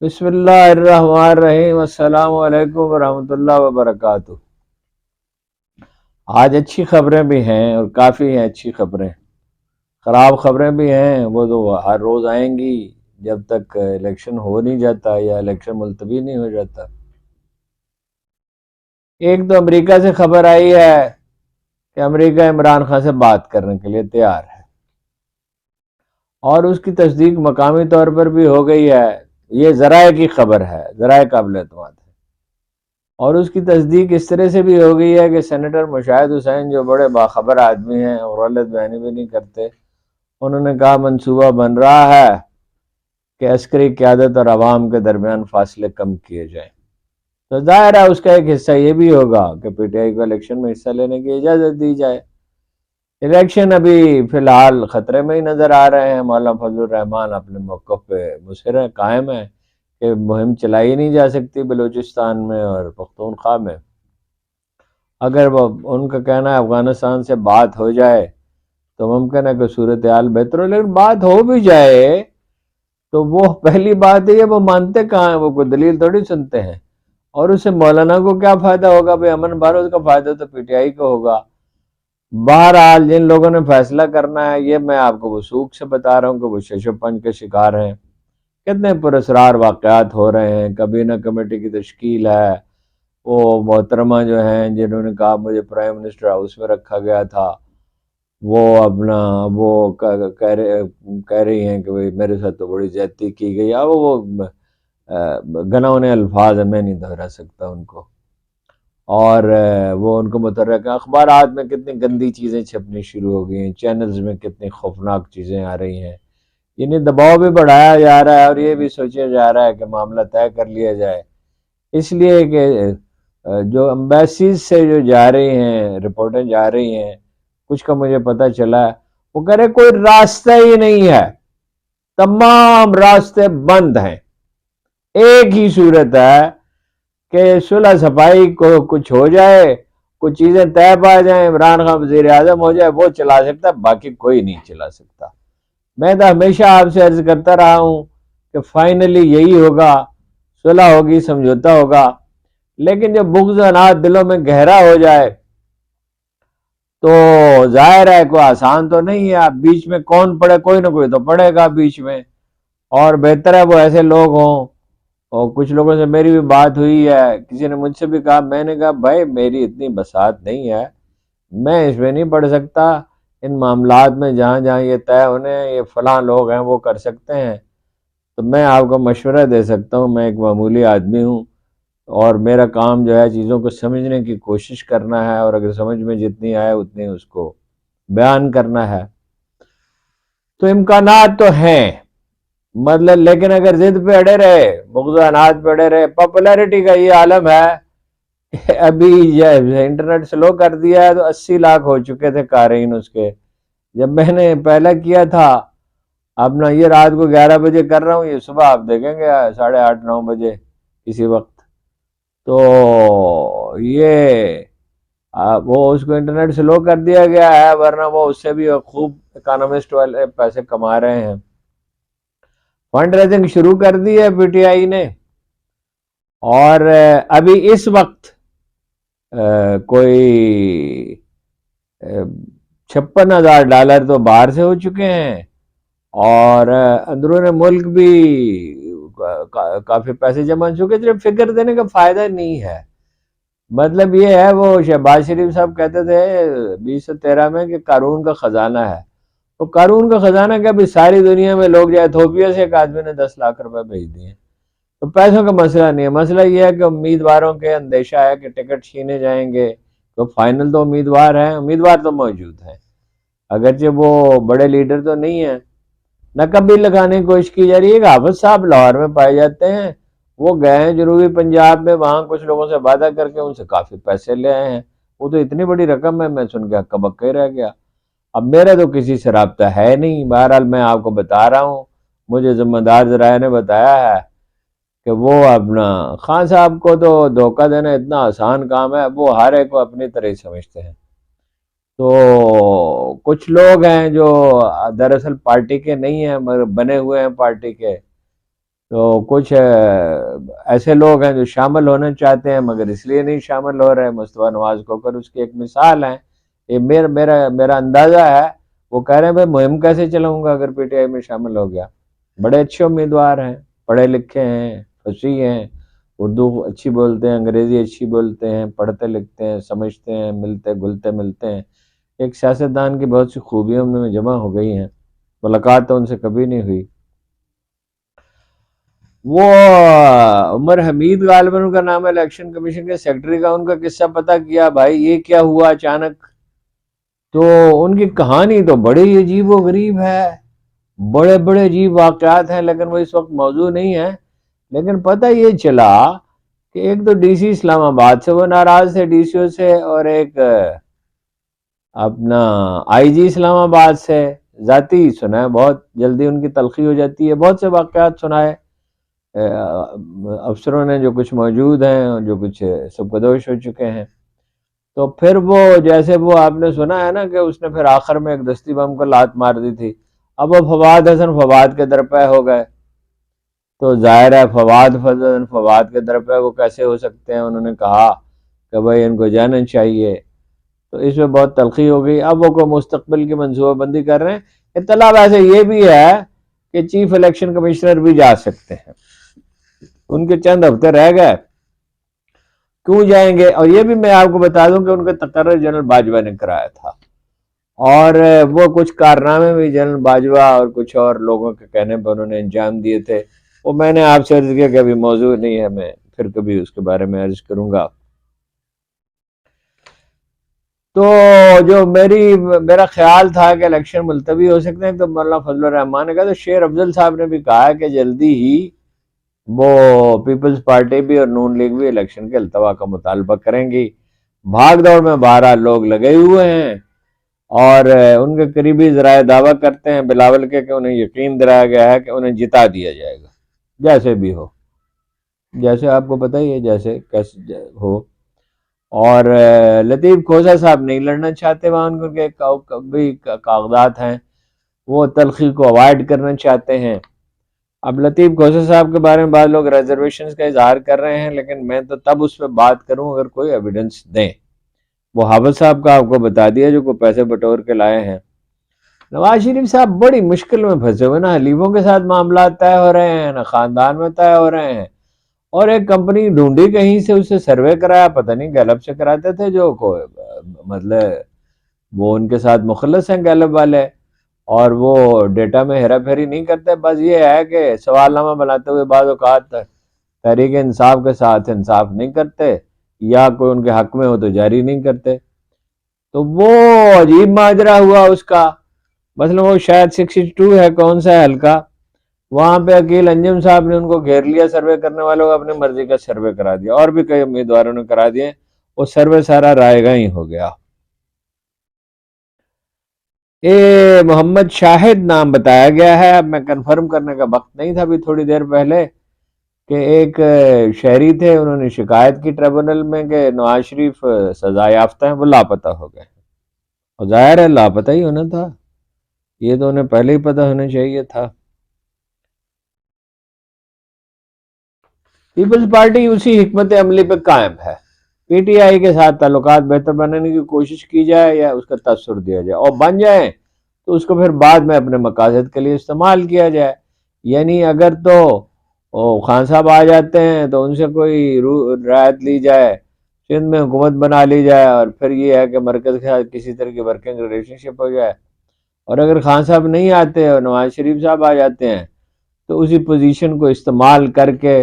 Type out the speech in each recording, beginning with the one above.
بسم اللہ الرحمن الرحیم، السلام علیکم ورحمۃ اللہ وبرکاتہ۔ آج اچھی خبریں بھی ہیں اور کافی ہیں اچھی خبریں، خراب خبریں بھی ہیں، وہ تو ہر روز آئیں گی جب تک الیکشن ہو نہیں جاتا یا الیکشن ملتوی نہیں ہو جاتا۔ ایک تو امریکہ سے خبر آئی ہے کہ امریکہ عمران خان سے بات کرنے کے لیے تیار ہے، اور اس کی تصدیق مقامی طور پر بھی ہو گئی ہے۔ یہ ذرائع کی خبر ہے، ذرائع قابل اعتماد ہے، اور اس کی تصدیق اس طرح سے بھی ہو گئی ہے کہ سینیٹر مشاہد حسین، جو بڑے باخبر آدمی ہیں اور غلط بیانی بھی نہیں کرتے، انہوں نے کہا منصوبہ بن رہا ہے کہ عسکری قیادت اور عوام کے درمیان فاصلے کم کیے جائیں۔ تو ظاہر ہے اس کا ایک حصہ یہ بھی ہوگا کہ پی ٹی آئی کو الیکشن میں حصہ لینے کی اجازت دی جائے۔ الیکشن ابھی فی الحال خطرے میں ہی نظر آ رہے ہیں۔ مولانا فضل الرحمان اپنے موقف پہ مصر ہیں، قائم ہیں کہ مہم چلائی نہیں جا سکتی بلوچستان میں اور پختونخوا میں۔ اگر وہ ان کا کہنا ہے افغانستان سے بات ہو جائے تو ممکن ہے کہ صورتحال بہتر ہو، لیکن بات ہو بھی جائے تو وہ پہلی بات ہے وہ مانتے کہاں ہیں، وہ کوئی دلیل تھوڑی سنتے ہیں، اور اس سے مولانا کو کیا فائدہ ہوگا؟ بھئی امن بھارت کا فائدہ تو پی ٹی آئی کو ہوگا۔ بہرحال جن لوگوں نے فیصلہ کرنا ہے، یہ میں آپ کو وثوق سے بتا رہا ہوں کہ وہ شش و پنج کے شکار ہیں۔ کتنے پراسرار واقعات ہو رہے ہیں، کابینہ کمیٹی کی تشکیل ہے، وہ محترمہ جو ہیں جنہوں نے کہا مجھے پرائم منسٹر ہاؤس میں رکھا گیا تھا، وہ اپنا وہ کہہ رہی ہیں کہ میرے ساتھ تو بڑی زیادتی کی گئی۔ اب وہ گنونے الفاظ ہیں، میں نہیں دہرا سکتا ان کو، اور وہ ان کو متحرک اخبارات میں کتنی گندی چیزیں چھپنی شروع ہو گئی ہیں، چینلز میں کتنی خوفناک چیزیں آ رہی ہیں۔ انہیں دباؤ بھی بڑھایا جا رہا ہے اور یہ بھی سوچا جا رہا ہے کہ معاملہ طے کر لیا جائے، اس لیے کہ جو امبیسیز سے جو جا رہی ہیں رپورٹیں جا رہی ہیں، کچھ کا مجھے پتہ چلا ہے، وہ کہہ رہے کوئی راستہ ہی نہیں ہے، تمام راستے بند ہیں، ایک ہی صورت ہے کہ صلح صفائی کو کچھ ہو جائے، کچھ چیزیں طے پا جائیں، عمران خان وزیر اعظم ہو جائے، وہ چلا سکتا ہے، باقی کوئی نہیں چلا سکتا۔ میں تو ہمیشہ آپ سے عرض کرتا رہا ہوں کہ فائنلی یہی ہوگا، صلح ہوگی، سمجھوتا ہوگا، لیکن جب بغض و عناد دلوں میں گہرا ہو جائے تو ظاہر ہے کوئی آسان تو نہیں ہے۔ آپ بیچ میں کون پڑے؟ کوئی نہ کوئی تو پڑے گا بیچ میں، اور بہتر ہے وہ ایسے لوگ ہوں۔ اور کچھ لوگوں سے میری بھی بات ہوئی ہے، کسی نے مجھ سے بھی کہا، میں نے کہا بھائی میری اتنی بساط نہیں ہے، میں اس میں نہیں پڑھ سکتا، ان معاملات میں جہاں جہاں یہ طے ہونے ہیں، یہ فلاں لوگ ہیں وہ کر سکتے ہیں، تو میں آپ کو مشورہ دے سکتا ہوں، میں ایک معمولی آدمی ہوں، اور میرا کام جو ہے چیزوں کو سمجھنے کی کوشش کرنا ہے، اور اگر سمجھ میں جتنی آئے اتنی اس کو بیان کرنا ہے۔ تو امکانات تو ہیں، مطلب لیکن اگر ضد پہ اڑے رہے، بغض و عناد پہ اڑے رہے، پاپولیرٹی کا یہ عالم ہے کہ ابھی انٹرنیٹ سلو کر دیا ہے تو 80 لاکھ ہو چکے تھے قارئین اس کے، جب میں نے پہلا کیا تھا اپنا، یہ رات کو 11 بجے کر رہا ہوں، یہ صبح آپ دیکھیں گے 8:30-9 بجے کسی وقت، تو یہ وہ اس کو انٹرنیٹ سلو کر دیا گیا ہے، ورنہ وہ اس سے بھی خوب اکانومسٹ والے پیسے کما رہے ہیں۔ فنڈ ریزنگ شروع کر دی ہے پی ٹی آئی نے، اور ابھی اس وقت کوئی $56,000 تو باہر سے ہو چکے ہیں، اور اندرون ملک بھی کافی پیسے جمع ہو چکے، صرف فکر دینے کا فائدہ نہیں ہے۔ مطلب یہ ہے، وہ شہباز شریف صاحب کہتے تھے 2013 میں کہ قارون کا خزانہ ہے، تو قارون کا خزانہ کیا؟ بھی ساری دنیا میں لوگ جائے، ایتھوپیا سے ایک آدمی نے 10 لاکھ روپے بھیج دیے، تو پیسوں کا مسئلہ نہیں ہے، مسئلہ یہ ہے کہ امیدواروں کے اندیشہ ہے کہ ٹکٹ چھینے جائیں گے، تو فائنل تو امیدوار ہیں، امیدوار تو موجود ہیں، اگرچہ وہ بڑے لیڈر تو نہیں ہیں۔ نقب لگانے کی کوشش کی جا رہی ہے کہ حافظ صاحب لاہور میں پائے جاتے ہیں، وہ گئے ہیں جنوبی پنجاب میں، وہاں کچھ لوگوں سے وعدہ کر کے ان سے کافی پیسے لے آئے ہیں، وہ تو اتنی بڑی رقم ہے، میں سن کے ہکا بکا ہی رہ گیا۔ اب میرا تو کسی سے رابطہ ہے نہیں، بہرحال میں آپ کو بتا رہا ہوں، مجھے ذمہ دار ذرائع نے بتایا ہے کہ وہ اپنا خان صاحب کو تو دھوکہ دینا اتنا آسان کام ہے، وہ ہر ایک کو اپنی طرح ہی سمجھتے ہیں۔ تو کچھ لوگ ہیں جو دراصل پارٹی کے نہیں ہیں مگر بنے ہوئے ہیں پارٹی کے، تو کچھ ایسے لوگ ہیں جو شامل ہونا چاہتے ہیں مگر اس لیے نہیں شامل ہو رہے. مصطفیٰ نواز کھوکھر اس کی ایک مثال ہے. یہ میرا اندازہ ہے. وہ کہہ رہے ہیں بھائی مہم کیسے چلاؤں گا اگر پی ٹی آئی میں شامل ہو گیا. بڑے اچھے امیدوار ہیں, پڑھے لکھے ہیں, فصیح ہیں, اردو اچھی بولتے ہیں, انگریزی اچھی بولتے ہیں, پڑھتے لکھتے ہیں, سمجھتے ہیں, ملتے گلتے ملتے ہیں. ایک سیاستدان کی بہت سی خوبیاں ان میں جمع ہو گئی ہیں. ملاقات تو ان سے کبھی نہیں ہوئی. وہ عمر حمید غالباً ان کا نام ہے, الیکشن کمیشن کے سیکرٹری کا, ان کا قصہ پتہ کیا بھائی یہ کیا ہوا اچانک. تو ان کی کہانی تو بڑی عجیب و غریب ہے, بڑے بڑے عجیب واقعات ہیں, لیکن وہ اس وقت موضوع نہیں ہے. لیکن پتہ یہ چلا کہ ایک تو ڈی سی اسلام آباد سے وہ ناراض تھے, ڈی سی او سے, اور ایک اپنا آئی جی اسلام آباد سے. ذاتی سنا ہے, بہت جلدی ان کی تلخی ہو جاتی ہے. بہت سے واقعات سنائے افسروں نے جو کچھ موجود ہیں اور جو کچھ سبکدوش ہو چکے ہیں. تو پھر وہ جیسے وہ آپ نے سنا ہے نا کہ اس نے پھر آخر میں ایک دستی بم کو لات مار دی تھی. اب وہ فواد حسن فواد کے درپے ہو گئے. تو ظاہر ہے فواد کے درپے وہ کیسے ہو سکتے ہیں. انہوں نے کہا کہ بھائی ان کو جانا چاہیے. تو اس میں بہت تلخی ہو گئی. اب وہ کوئی مستقبل کی منصوبہ بندی کر رہے ہیں. اطلاع ویسے یہ بھی ہے کہ چیف الیکشن کمشنر بھی جا سکتے ہیں. ان کے چند ہفتے رہ گئے, کیوں جائیں گے. اور یہ بھی میں آپ کو بتا دوں کہ ان کا تقرر جنرل باجوہ نے کرایا تھا, اور وہ کچھ کارنامے بھی جنرل باجوہ اور کچھ اور لوگوں کے کہنے پر انہوں نے انجام دیے تھے. وہ میں نے آپ سے عرض کیا کہ ابھی موضوع نہیں ہے, میں پھر کبھی اس کے بارے میں عرض کروں گا. تو جو میرا خیال تھا کہ الیکشن ملتوی ہو سکتے ہیں, تو مولانا فضل الرحمان نے کہا, تو شیر افضل صاحب نے بھی کہا کہ جلدی ہی وہ پیپلز پارٹی بھی اور نون لیگ بھی الیکشن کے التوا کا مطالبہ کریں گی. بھاگ دوڑ میں 12 لوگ لگے ہوئے ہیں, اور ان کے قریبی ذرائع دعویٰ کرتے ہیں بلاول کے کہ انہیں یقین دلایا گیا ہے کہ انہیں جتا دیا جائے گا جیسے بھی ہو, جیسے آپ کو پتہ ہی ہے جیسے کیسے ہو. اور لطیف کھوسہ صاحب نہیں لڑنا چاہتے, وہاں ان کے بھی کاغذات ہیں, وہ تلخی کو اوائڈ کرنا چاہتے ہیں. اب لطیف کھوسہ صاحب کے بارے میں بعض لوگ ریزرویشنز کا اظہار کر رہے ہیں, لیکن میں تو تب اس پہ بات کروں اگر کوئی ایویڈنس دیں. وہ حافظ صاحب کا آپ کو بتا دیا جو کوئی پیسے بٹور کے لائے ہیں. نواز شریف صاحب بڑی مشکل میں پھنسے ہوئے, نا حلیفوں کے ساتھ معاملات طے ہو رہے ہیں, نہ خاندان میں طے ہو رہے ہیں. اور ایک کمپنی ڈھونڈی کہیں سے, اسے سروے کرایا, پتہ نہیں گیلپ سے کراتے تھے, جو مطلب وہ ان کے ساتھ مخلص ہیں گیلپ والے, اور وہ ڈیٹا میں ہیرا پھیری نہیں کرتے. بس یہ ہے کہ سوال نامہ بناتے ہوئے بعض اوقات تحریک انصاف کے ساتھ انصاف نہیں کرتے, یا کوئی ان کے حق میں ہو تو جاری نہیں کرتے. تو وہ عجیب ماجرا ہوا اس کا. مثلا وہ شاید 62 ہے, کون سا ہے حلقہ, وہاں پہ عقیل انجم صاحب نے ان کو گھیر لیا, سروے کرنے والوں کو اپنی مرضی کا سروے کرا دیا, اور بھی کئی امیدواروں نے کرا دیے. وہ سروے سارا رائے گاں ہی ہو گیا. محمد شاہد نام بتایا گیا ہے, اب میں کنفرم کرنے کا وقت نہیں تھا, ابھی تھوڑی دیر پہلے, کہ ایک شہری تھے, انہوں نے شکایت کی ٹریبونل میں کہ نواز شریف سزا یافتہ ہیں, وہ لاپتہ ہو گئے. اور ظاہر ہے لاپتہ ہی ہونا تھا, یہ تو انہیں پہلے ہی پتہ ہونا چاہیے تھا. پیپلز پارٹی اسی حکمت عملی پہ قائم ہے. پی ٹی آئی کے ساتھ تعلقات بہتر بنانے کی کوشش کی جائے یا اس کا تاثر دیا جائے, اور بن جائیں تو اس کو پھر بعد میں اپنے مقاصد کے لیے استعمال کیا جائے. یعنی اگر تو خان صاحب آ جاتے ہیں تو ان سے کوئی رعایت لی جائے, سندھ میں حکومت بنا لی جائے, اور پھر یہ ہے کہ مرکز کے ساتھ کسی طرح کی ورکنگ ریلیشن شپ ہو جائے. اور اگر خان صاحب نہیں آتے اور نواز شریف صاحب آ جاتے ہیں تو اسی پوزیشن کو استعمال کر کے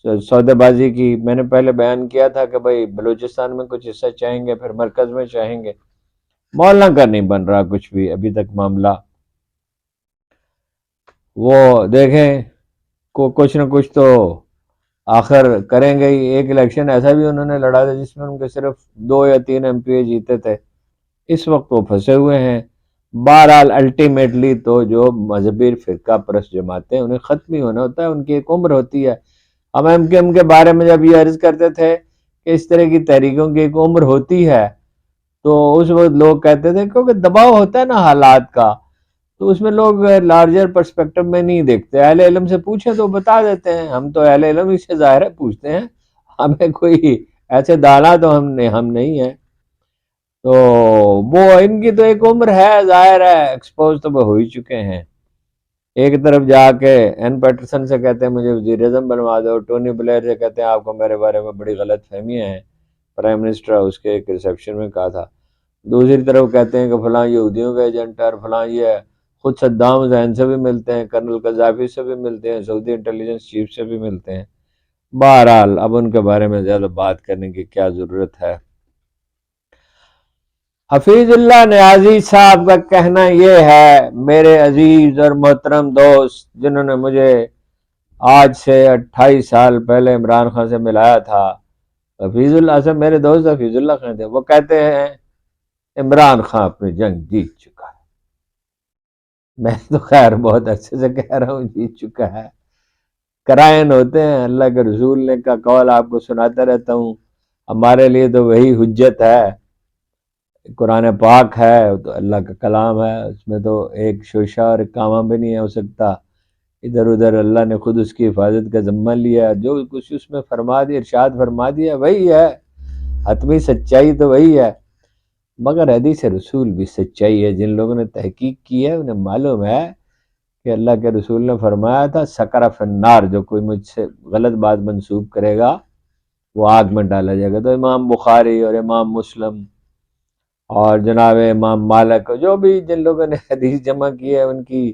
سودے بازی کی. میں نے پہلے بیان کیا تھا کہ بھائی بلوچستان میں کچھ حصہ چاہیں گے, پھر مرکز میں چاہیں گے. مولانا کا نہیں بن رہا کچھ بھی ابھی تک معاملہ. وہ دیکھیں کچھ نہ کچھ تو آخر کریں گے ہی. ایک الیکشن ایسا بھی انہوں نے لڑا تھا جس میں ان کے صرف 2 یا 3 MP جیتے تھے. اس وقت وہ پھنسے ہوئے ہیں. بہرحال الٹیمیٹلی تو جو مذہبی فرقہ پرست جماعتیں ہیں انہیں ختم ہی ہونا ہوتا ہے, ان کی ایک عمر ہوتی ہے. ہم ایم کے بارے میں جب یہ عرض کرتے تھے کہ اس طرح کی تحریکوں کی ایک عمر ہوتی ہے, تو اس وقت لوگ کہتے تھے کیونکہ دباؤ ہوتا ہے نا حالات کا. تو اس میں لوگ لارجر پرسپیکٹو میں نہیں دیکھتے. اہل علم سے پوچھیں تو بتا دیتے ہیں. ہم تو اہل علم ہی سے ظاہر ہے پوچھتے ہیں, ہمیں کوئی ایسے دانا تو ہم نہیں ہیں. تو وہ ان کی تو ایک عمر ہے, ظاہر ہے ایکسپوز تو وہ ہو ہی چکے ہیں. ایک طرف جا کے این پیٹرسن سے کہتے ہیں مجھے وزیر اعظم بنوا دو, ٹونی بلیئر سے کہتے ہیں آپ کو میرے بارے میں بڑی غلط فہمیاں ہیں, پرائم منسٹر اس کے ایک ریسیپشن میں کہا تھا. دوسری طرف کہتے ہیں کہ فلاں یہودیوں کا ایجنٹ ہے اور فلاں یہ ہے. خود صدام حسین سے بھی ملتے ہیں, کرنل قذافی سے بھی ملتے ہیں, سعودی انٹیلیجنس چیف سے بھی ملتے ہیں. بہرحال اب ان کے بارے میں زیادہ بات کرنے کی کیا ضرورت ہے. حفیظ اللہ نیازی صاحب کا کہنا یہ ہے, میرے عزیز اور محترم دوست جنہوں نے مجھے آج سے 28 سال پہلے عمران خان سے ملایا تھا, حفیظ اللہ سے میرے دوست حفیظ اللہ خان تھے, وہ کہتے ہیں عمران خان اپنی جنگ جیت چکا ہے. میں تو خیر بہت اچھے سے کہہ رہا ہوں جیت چکا ہے. کرائن ہوتے ہیں, اللہ کے رسول نے کا قول آپ کو سناتا رہتا ہوں. ہمارے لیے تو وہی حجت ہے, قرآن پاک ہے تو اللہ کا کلام ہے, اس میں تو ایک شوشہ اور ایک کامہ بھی نہیں ہو سکتا. ادھر ادھر اللہ نے خود اس کی حفاظت کا ذمہ لیا, جو کچھ اس میں فرما دیا ارشاد فرما دیا وہی ہے, حتمی سچائی تو وہی ہے. مگر حدیث رسول بھی سچائی ہے. جن لوگوں نے تحقیق کی ہے انہیں معلوم ہے کہ اللہ کے رسول نے فرمایا تھا سقر فی النار, جو کوئی مجھ سے غلط بات منسوب کرے گا وہ آگ میں ڈالا جائے گا. تو امام بخاری اور امام مسلم اور جناب امام مالک, جو بھی جن لوگوں نے حدیث جمع کی ہے ان کی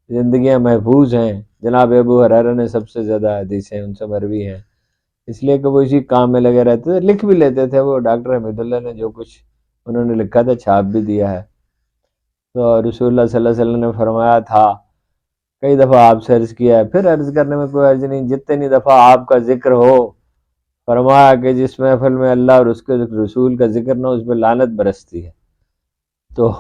زندگیاں محفوظ ہیں. جناب ابو ہریرہ نے سب سے زیادہ حدیثیں ان سے مروی ہیں, اس لیے کہ وہ اسی کام میں لگے رہتے تھے, لکھ بھی لیتے تھے. وہ ڈاکٹر حمید اللہ نے جو کچھ انہوں نے لکھا تھا چھاپ بھی دیا ہے. تو رسول اللہ صلی اللہ علیہ وسلم نے فرمایا تھا, کئی دفعہ آپ سے عرض کیا ہے, پھر عرض کرنے میں کوئی عرض نہیں, جتنی دفعہ آپ کا ذکر ہو, فرمایا کہ جس محفل میں اللہ اور اس کے رسول کا ذکر نہ ہو اس پہ لعنت برستی ہے. تو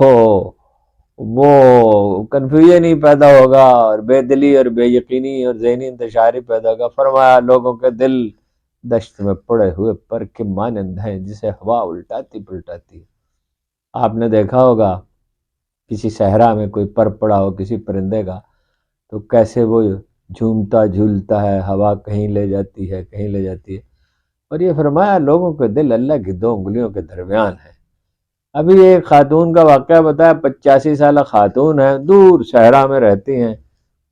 وہ کنفیوژن ہی پیدا ہوگا اور بے دلی اور بے یقینی اور ذہنی انتشار ہی پیدا ہوگا. فرمایا لوگوں کے دل دشت میں پڑے ہوئے پر کے مانند ہیں جسے ہوا الٹاتی پلٹاتی. آپ نے دیکھا ہوگا کسی صحرا میں کوئی پر پڑا ہو کسی پرندے کا, تو کیسے وہ جھومتا جھولتا ہے, ہوا کہیں لے جاتی ہے کہیں لے جاتی ہے. اور یہ فرمایا لوگوں کے دل اللہ کی 2 انگلیوں کے درمیان ہے. ابھی ایک خاتون کا واقعہ بتایا, 85 سالہ خاتون ہے, دور صحرا میں رہتی ہیں.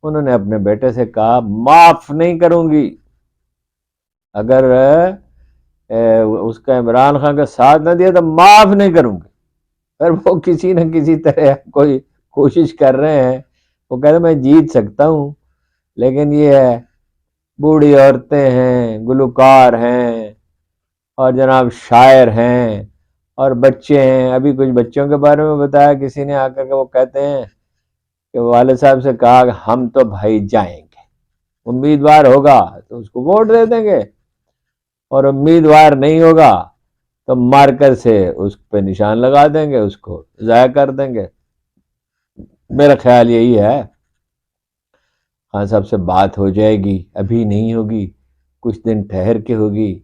انہوں نے اپنے بیٹے سے کہا معاف نہیں کروں گی, اگر اس کا عمران خان کا ساتھ نہ دیا تو معاف نہیں کروں گی. پھر وہ کسی نہ کسی طرح کوئی کوشش کر رہے ہیں. وہ کہتے ہیں میں جیت سکتا ہوں, لیکن یہ ہے بوڑھی عورتیں ہیں, گلوکار ہیں اور جناب شاعر ہیں اور بچے ہیں. ابھی کچھ بچوں کے بارے میں بتایا کسی نے آ کر کے, وہ کہتے ہیں کہ والد صاحب سے کہا کہ ہم تو بھائی جائیں گے, امیدوار ہوگا تو اس کو ووٹ دے دیں گے اور امیدوار نہیں ہوگا تو مارکر سے اس پہ نشان لگا دیں گے, اس کو ضائع کر دیں گے. میرا خیال یہی ہے. خان صاحب سے بات ہو جائے گی, ابھی نہیں ہوگی, کچھ دن ٹھہر کے ہوگی.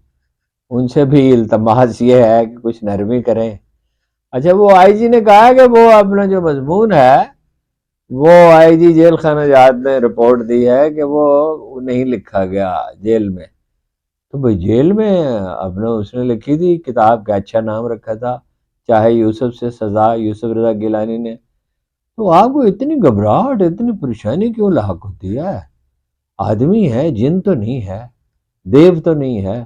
ان سے بھی التماس یہ ہے کہ کچھ نرمی کریں. اچھا, وہ آئی جی نے کہا کہ وہ اپنا جو مضمون ہے وہ آئی جی جیل خانہ جات نے رپورٹ دی ہے کہ وہ نہیں لکھا گیا جیل میں. تو بھائی جیل میں اپنا اس نے لکھی تھی کتاب کا اچھا نام رکھا تھا چاہے یوسف سے سزا, یوسف رضا گیلانی نے. تو آپ کو اتنی گھبراہٹ اتنی پریشانی کیوں لاحق ہوتی ہے؟ آدمی ہے, جن تو نہیں ہے, دیو تو نہیں ہے.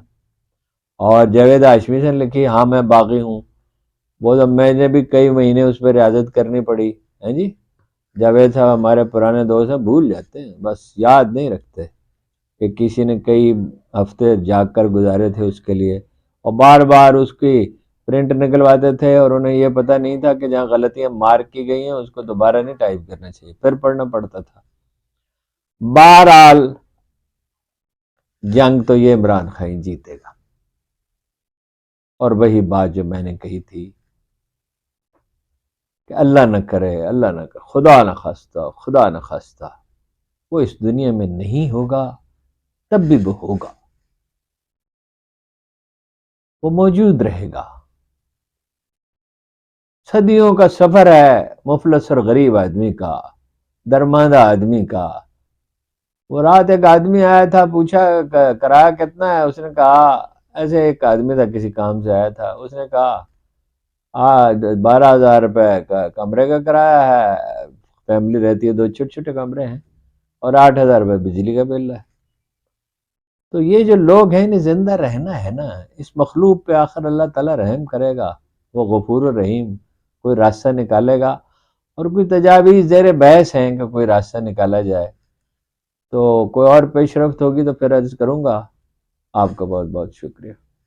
اور جاوید ہاشمی سے لکھی ہاں میں باغی ہوں, وہ تو میں نے بھی کئی مہینے اس پہ ریاضت کرنی پڑی ہے. جی جاوید صاحب ہمارے پرانے دوست ہیں, بھول جاتے ہیں, بس یاد نہیں رکھتے کہ کسی نے کئی ہفتے جاگ کر گزارے تھے اس کے لیے, اور بار بار اس کی پرنٹ نکلواتے تھے اور انہیں یہ پتہ نہیں تھا کہ جہاں غلطیاں مارک کی گئی ہیں اس کو دوبارہ نہیں ٹائپ کرنا چاہیے, پھر پڑھنا پڑتا تھا. بہرحال جنگ تو یہ عمران خان جیتے گا. اور وہی بات جو میں نے کہی تھی کہ اللہ نہ کرے, اللہ نہ کرے, خدا نہ خواستہ وہ اس دنیا میں نہیں ہوگا, تب بھی وہ ہوگا, وہ موجود رہے گا. صدیوں کا سفر ہے مفلس اور غریب آدمی کا, درماندہ آدمی کا۔ وہ رات ایک آدمی آیا تھا، پوچھا کرایہ کتنا ہے، اس نے کہا، ایسے ایک آدمی تھا کسی کام سے آیا تھا، اس نے کہا 12,000 روپے کا کمرے کا کرایہ ہے، فیملی رہتی ہے، 2 چھوٹے چھوٹے کمرے ہیں، اور 8,000 روپے بجلی کا بل ہے۔ تو یہ جو لوگ ہیں انہیں زندہ رہنا ہے نا، اس مخلوق پہ آخر اللہ تعالیٰ رحم کرے گا، وہ غفور الرحیم، کوئی راستہ نکالے گا، اور کوئی تجاویز زیر بحث ہیں کہ کوئی راستہ نکالا جائے۔ تو کوئی اور پیش رفت ہوگی تو پھر عرض کروں گا۔ آپ کا بہت بہت شکریہ۔